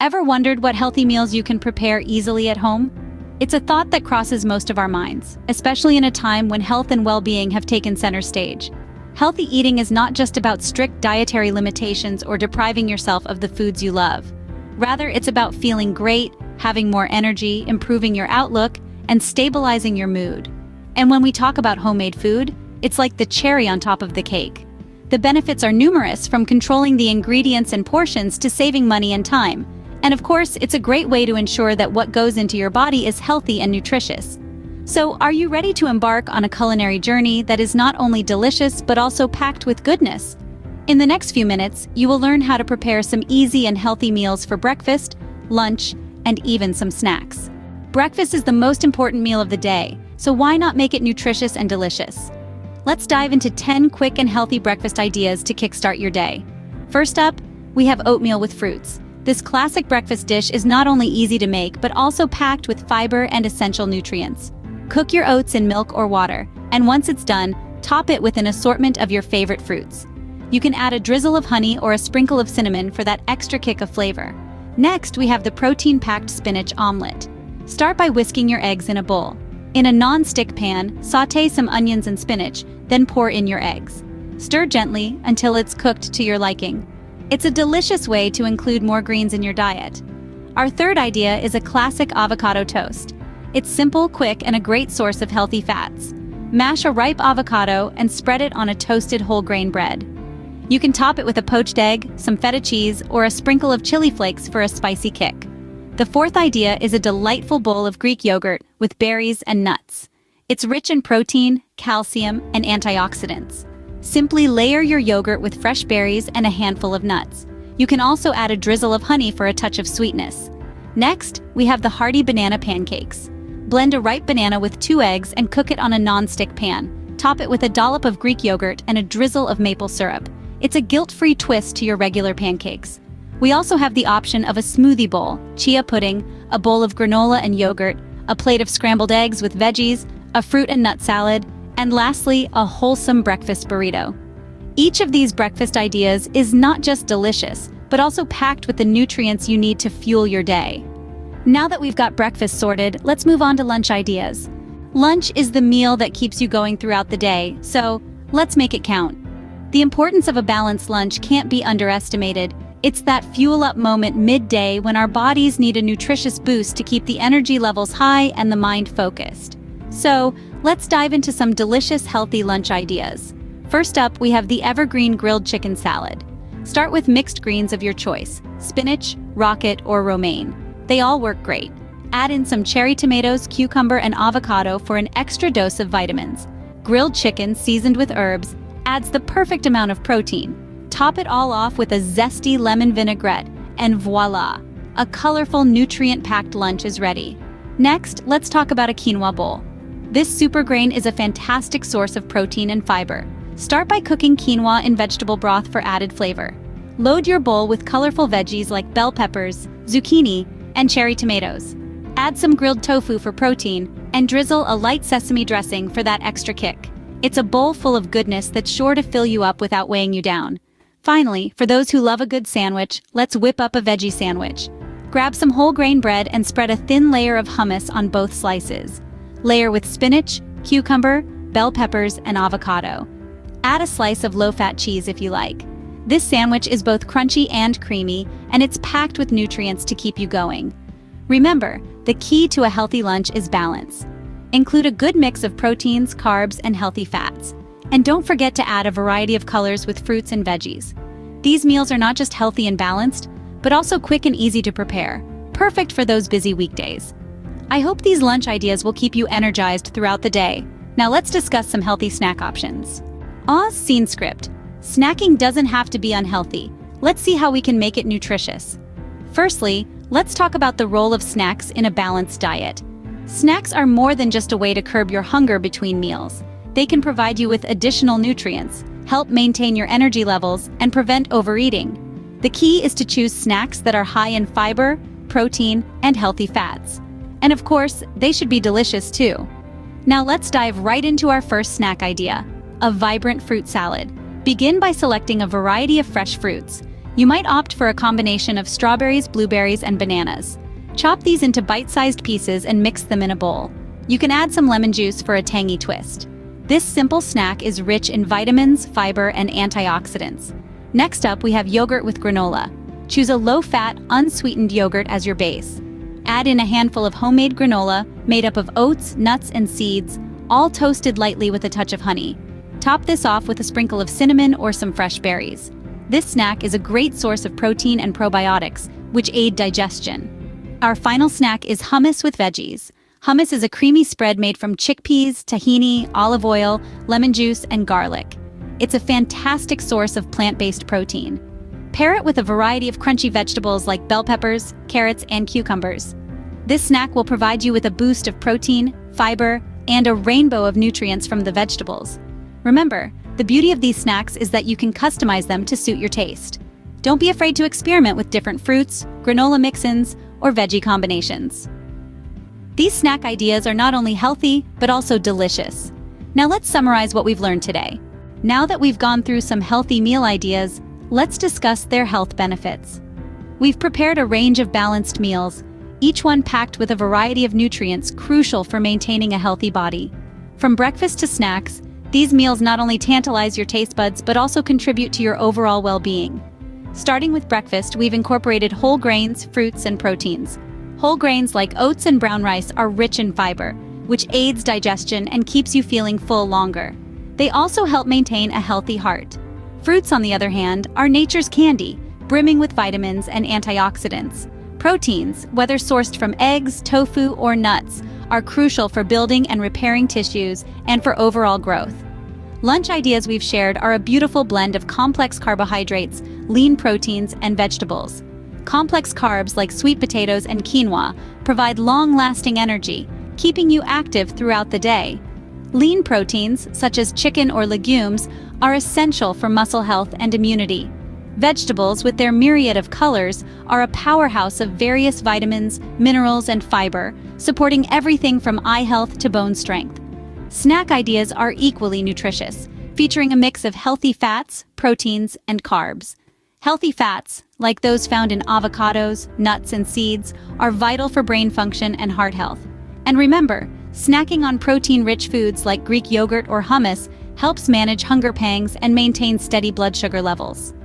Ever wondered what healthy meals you can prepare easily at home? It's a thought that crosses most of our minds, especially in a time when health and well-being have taken center stage. Healthy eating is not just about strict dietary limitations or depriving yourself of the foods you love. Rather, it's about feeling great, having more energy, improving your outlook, and stabilizing your mood. And when we talk about homemade food, it's like the cherry on top of the cake. The benefits are numerous, from controlling the ingredients and portions to saving money and time. And of course, it's a great way to ensure that what goes into your body is healthy and nutritious. So, are you ready to embark on a culinary journey that is not only delicious but also packed with goodness? In the next few minutes, you will learn how to prepare some easy and healthy meals for breakfast, lunch, and even some snacks. Breakfast is the most important meal of the day, so why not make it nutritious and delicious? Let's dive into 10 quick and healthy breakfast ideas to kickstart your day. First up, we have oatmeal with fruits. This classic breakfast dish is not only easy to make but also packed with fiber and essential nutrients. Cook your oats in milk or water, and once it's done, top it with an assortment of your favorite fruits. You can add a drizzle of honey or a sprinkle of cinnamon for that extra kick of flavor. Next, we have the protein-packed spinach omelet. Start by whisking your eggs in a bowl. In a non-stick pan, sauté some onions and spinach, then pour in your eggs. Stir gently until it's cooked to your liking. It's a delicious way to include more greens in your diet. Our third idea is a classic avocado toast. It's simple, quick, and a great source of healthy fats. Mash a ripe avocado and spread it on a toasted whole grain bread. You can top it with a poached egg, some feta cheese, or a sprinkle of chili flakes for a spicy kick. The fourth idea is a delightful bowl of Greek yogurt with berries and nuts. It's rich in protein, calcium, and antioxidants. Simply layer your yogurt with fresh berries and a handful of nuts. You can also add a drizzle of honey for a touch of sweetness. Next, we have the hearty banana pancakes. Blend a ripe banana with 2 eggs and cook it on a non-stick pan. Top it with a dollop of Greek yogurt and a drizzle of maple syrup. It's a guilt-free twist to your regular pancakes. We also have the option of a smoothie bowl, chia pudding, a bowl of granola and yogurt, a plate of scrambled eggs with veggies, a fruit and nut salad, and lastly, a wholesome breakfast burrito. Each of these breakfast ideas is not just delicious, but also packed with the nutrients you need to fuel your day. Now that we've got breakfast sorted, let's move on to lunch ideas. Lunch is the meal that keeps you going throughout the day, so let's make it count. The importance of a balanced lunch can't be underestimated. It's that fuel-up moment midday when our bodies need a nutritious boost to keep the energy levels high and the mind focused. So, let's dive into some delicious, healthy lunch ideas. First up, we have the evergreen grilled chicken salad. Start with mixed greens of your choice: spinach, rocket, or romaine. They all work great. Add in some cherry tomatoes, cucumber, and avocado for an extra dose of vitamins. Grilled chicken seasoned with herbs adds the perfect amount of protein. Top it all off with a zesty lemon vinaigrette, and voila! A colorful, nutrient-packed lunch is ready. Next, let's talk about a quinoa bowl. This super grain is a fantastic source of protein and fiber. Start by cooking quinoa in vegetable broth for added flavor. Load your bowl with colorful veggies like bell peppers, zucchini, and cherry tomatoes. Add some grilled tofu for protein, and drizzle a light sesame dressing for that extra kick. It's a bowl full of goodness that's sure to fill you up without weighing you down. Finally, for those who love a good sandwich, let's whip up a veggie sandwich. Grab some whole grain bread and spread a thin layer of hummus on both slices. Layer with spinach, cucumber, bell peppers, and avocado. Add a slice of low-fat cheese if you like. This sandwich is both crunchy and creamy, and it's packed with nutrients to keep you going. Remember, the key to a healthy lunch is balance. Include a good mix of proteins, carbs, and healthy fats. And don't forget to add a variety of colors with fruits and veggies. These meals are not just healthy and balanced, but also quick and easy to prepare, perfect for those busy weekdays. I hope these lunch ideas will keep you energized throughout the day. Now let's discuss some healthy snack options. Scene script. Snacking doesn't have to be unhealthy. Let's see how we can make it nutritious. Firstly, let's talk about the role of snacks in a balanced diet. Snacks are more than just a way to curb your hunger between meals. They can provide you with additional nutrients, help maintain your energy levels, and prevent overeating. The key is to choose snacks that are high in fiber, protein, and healthy fats. And of course, they should be delicious too. Now let's dive right into our first snack idea, a vibrant fruit salad. Begin by selecting a variety of fresh fruits. You might opt for a combination of strawberries, blueberries, and bananas. Chop these into bite-sized pieces and mix them in a bowl. You can add some lemon juice for a tangy twist. This simple snack is rich in vitamins, fiber, and antioxidants. Next up, we have yogurt with granola. Choose a low-fat, unsweetened yogurt as your base. Add in a handful of homemade granola made up of oats, nuts, and seeds, all toasted lightly with a touch of honey. Top this off with a sprinkle of cinnamon or some fresh berries. This snack is a great source of protein and probiotics, which aid digestion. Our final snack is hummus with veggies. Hummus is a creamy spread made from chickpeas, tahini, olive oil, lemon juice, and garlic. It's a fantastic source of plant-based protein. Pair it with a variety of crunchy vegetables like bell peppers, carrots, and cucumbers. This snack will provide you with a boost of protein, fiber, and a rainbow of nutrients from the vegetables. Remember, the beauty of these snacks is that you can customize them to suit your taste. Don't be afraid to experiment with different fruits, granola mix-ins, or veggie combinations. These snack ideas are not only healthy, but also delicious. Now let's summarize what we've learned today. Now that we've gone through some healthy meal ideas, let's discuss their health benefits. We've prepared a range of balanced meals, each one packed with a variety of nutrients crucial for maintaining a healthy body. From breakfast to snacks, these meals not only tantalize your taste buds but also contribute to your overall well-being. Starting with breakfast, we've incorporated whole grains, fruits, and proteins. Whole grains like oats and brown rice are rich in fiber, which aids digestion and keeps you feeling full longer. They also help maintain a healthy heart. Fruits, on the other hand, are nature's candy, brimming with vitamins and antioxidants. Proteins, whether sourced from eggs, tofu, or nuts, are crucial for building and repairing tissues and for overall growth. Lunch ideas we've shared are a beautiful blend of complex carbohydrates, lean proteins, and vegetables. Complex carbs like sweet potatoes and quinoa provide long-lasting energy, keeping you active throughout the day. Lean proteins, such as chicken or legumes, are essential for muscle health and immunity. Vegetables, with their myriad of colors, are a powerhouse of various vitamins, minerals, and fiber, supporting everything from eye health to bone strength. Snack ideas are equally nutritious, featuring a mix of healthy fats, proteins, and carbs. Healthy fats, like those found in avocados, nuts, and seeds, are vital for brain function and heart health. And remember, snacking on protein-rich foods like Greek yogurt or hummus helps manage hunger pangs and maintain steady blood sugar levels.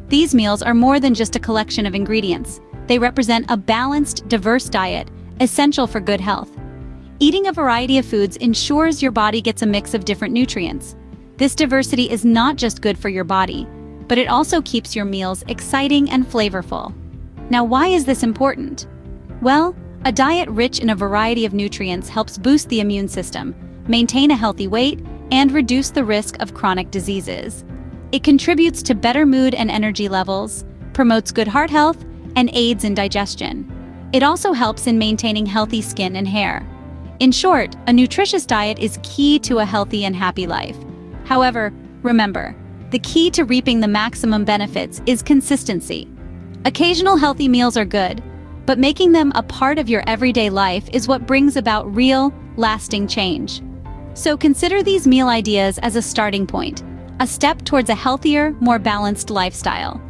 These meals are more than just a collection of ingredients. They represent a balanced, diverse diet, essential for good health. Eating a variety of foods ensures your body gets a mix of different nutrients. This diversity is not just good for your body, but it also keeps your meals exciting and flavorful. Now, why is this important? Well, a diet rich in a variety of nutrients helps boost the immune system, maintain a healthy weight, and reduce the risk of chronic diseases. It contributes to better mood and energy levels, promotes good heart health, and aids in digestion. It also helps in maintaining healthy skin and hair. In short, a nutritious diet is key to a healthy and happy life. However, remember, the key to reaping the maximum benefits is consistency. Occasional healthy meals are good, but making them a part of your everyday life is what brings about real, lasting change. So consider these meal ideas as a starting point, a step towards a healthier, more balanced lifestyle.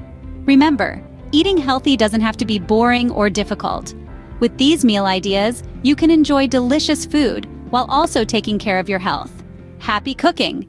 Remember, eating healthy doesn't have to be boring or difficult. With these meal ideas, you can enjoy delicious food while also taking care of your health. Happy cooking!